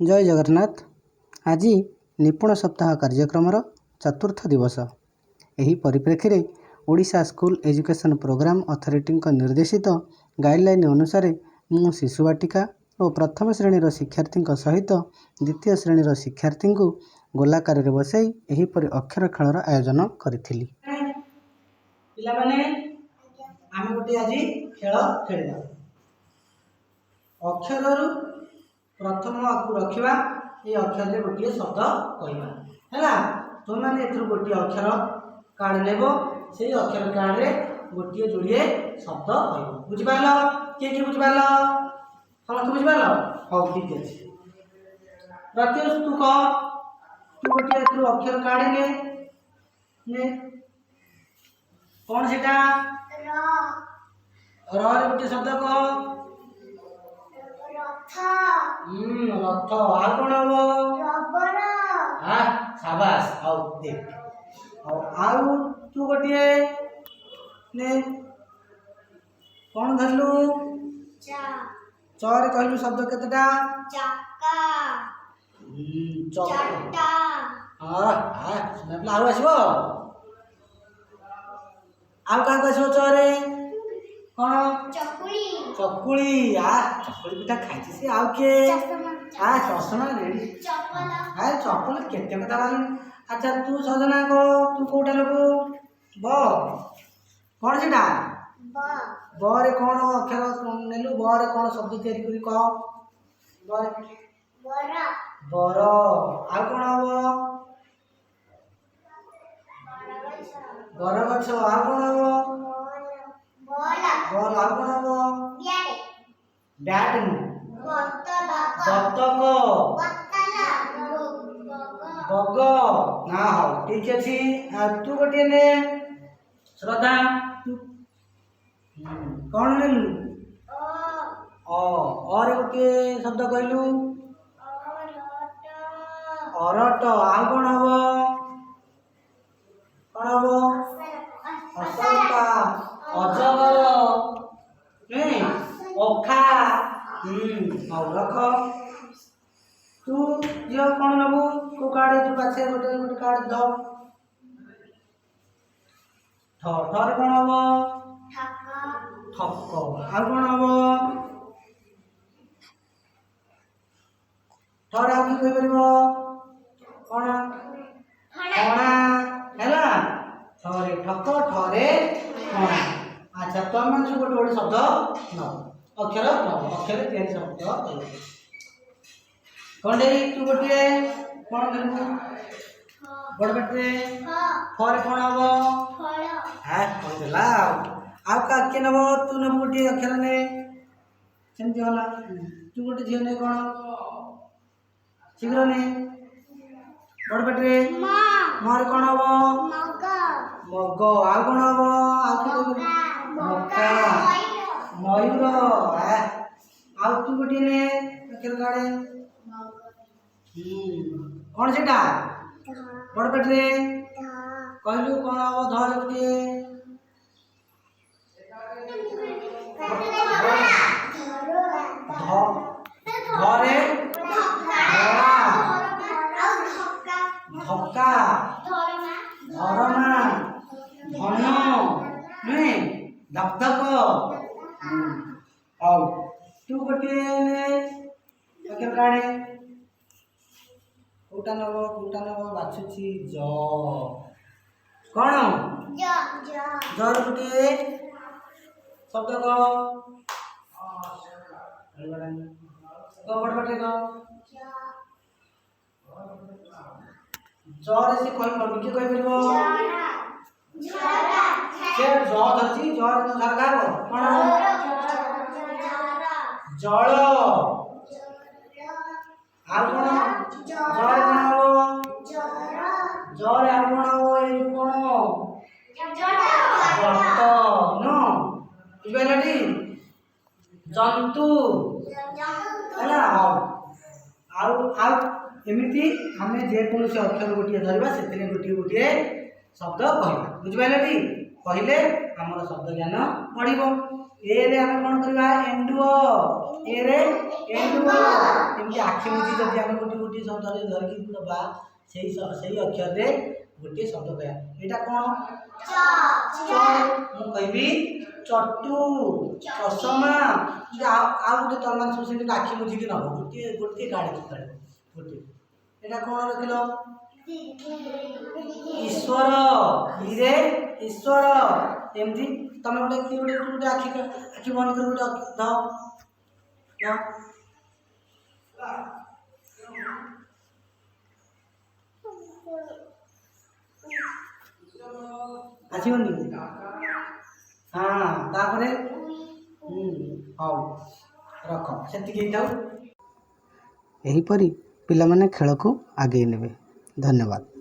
जय जगन्नाथ। आज निपुण सप्ताह कार्यक्रम चतुर्थ दिवस। यही परिप्रेक्षी में Odisha school education programme authority निर्देशित गाइडलाइन अनुसार मु शिशु बाटिका और प्रथम श्रेणी शिक्षार्थी सहित द्वितीय श्रेणी शिक्षार्थी को गोलाकार बसाई एहीपरि अक्षर खेलर आयोजन करी। अक्षर प्रथम आपको रखा ये अक्षर से गोटे शब्द कहवा है तुमने गोटे अक्षर कार्ड नेब से अक्षर कार्ड रे गोटे जोड़े शब्द कह बुझिपार किए बुझिपार समस्त बुझिपार हाँ ठीक अच्छे प्रत्युष तू कह तू गोटे अक्षर कार्ड ने कौन से गोटे शब्द कह रथ आ कौन हम शाबाश आओ देख आउ तू गोटे ने कौन धरलु चरे कहलु शब्द केतेटा चक्का चक्का आउ आसबो आउ का आसबो चरे कौन चकुली चकुली चकुली पिठा खाई से आउ के चषमा रेडी चपल केते कथा बालू। अच्छा तू सजना को तू कोटा लोग ब कौन से बर कौन अक्षर नेलु बर कौन शब्द तैयारी करी कह बर आ कौन हम बरगछ आ कौन हम बल आ कौन हम बैट बतक बग ना हो ठीक अच्छे तू गोटे ने श्रद्धा तू कौन नेलु और गोटे शब्द कहलु अरट आ कौन हम अशोका अजगर अखा रख तू झील कौन नबू को कार्ड तू पाछे गोटे गोटे कार्ड ध ठर कौन हम ठक आ कौन हम ठर आ कि कहि परबो कौन कणा हैला ठरे ठक ठरे कणा। अच्छा तुम मन से गोटे गोटे शब्द न अक्षर अक्षर तीन शब्द कंडे तू गोटे कौन करबू बड़ बेटे फल कौन हम कौन देला आ का के नब तू नब गोटे अक्षर ने सेमती होला तू गोटे झील ने कौन शीघ्र ने बड़ बेटे मार कौन हम मग आ कौन हम मक्का मयूर आ तू गोटे ने अक्षर काड़े कौन से बड़ पेटे कहलु कौन हम धर गोटे धरे धक्का धरमा धन नुहे धक धक तू गोटे ने अक्षर काड़े कोटा नब बाछुची ज कौन जर गोटे शब्द कह बड़ बाटे कह जर से कह पर के कह परबो से ज धरची जर न झरका कौन जल आ कौन जर कौन हम जर आ कौन हम कौन जट न इबेलटी जंतु हैला आउ आउ एमिति हमें जे कौन से अक्षर गोटे धरवा से गोटे गोटे शब्द कहवा बुझिपारे कहले आमर शब्द ज्ञान बढ़ ए रे आम कौन करवा एंडुओ ଏରେ ଏଣ୍ଡୁଅ। ଏମିତି ଆଖି ବୁଜି ଯଦି ଆମେ ଗୋଟିଏ ଗୋଟିଏ ଶବ୍ଦରେ ଧରିକି ନେବା ସେଇ ଅକ୍ଷରରେ ଗୋଟିଏ ଶବ୍ଦ କହିବା। ଏଇଟା କ'ଣ? ମୁଁ କହିବି ଚଟୁ, ଚଷମା। ଆଉ ଗୋଟେ ତରମାନ ସବୁ ସେମିତି ଆଖି ବୁଝିକି ନବ ଗୋଟିଏ ଗୋଟିଏ ଗାଡ଼ିକି ଗାଡ଼ି ଗୋଟିଏ। ଏଇଟା କ'ଣ ରଖିଲ? ଈଶ୍ୱର, ଇରେ ଈଶ୍ୱର। ଏମିତି ତମେ ଗୋଟେ ଆଖି ବନ୍ଦ କରି ଗୋଟେ ଧାଅ ଆସିବନି? ହଁ, ତାପରେ ହଉ ରଖ, ସେତିକି ହେଇଥାଉ। ଏହିପରି ପିଲାମାନେ ଖେଳକୁ ଆଗେଇ ନେବେ। ଧନ୍ୟବାଦ।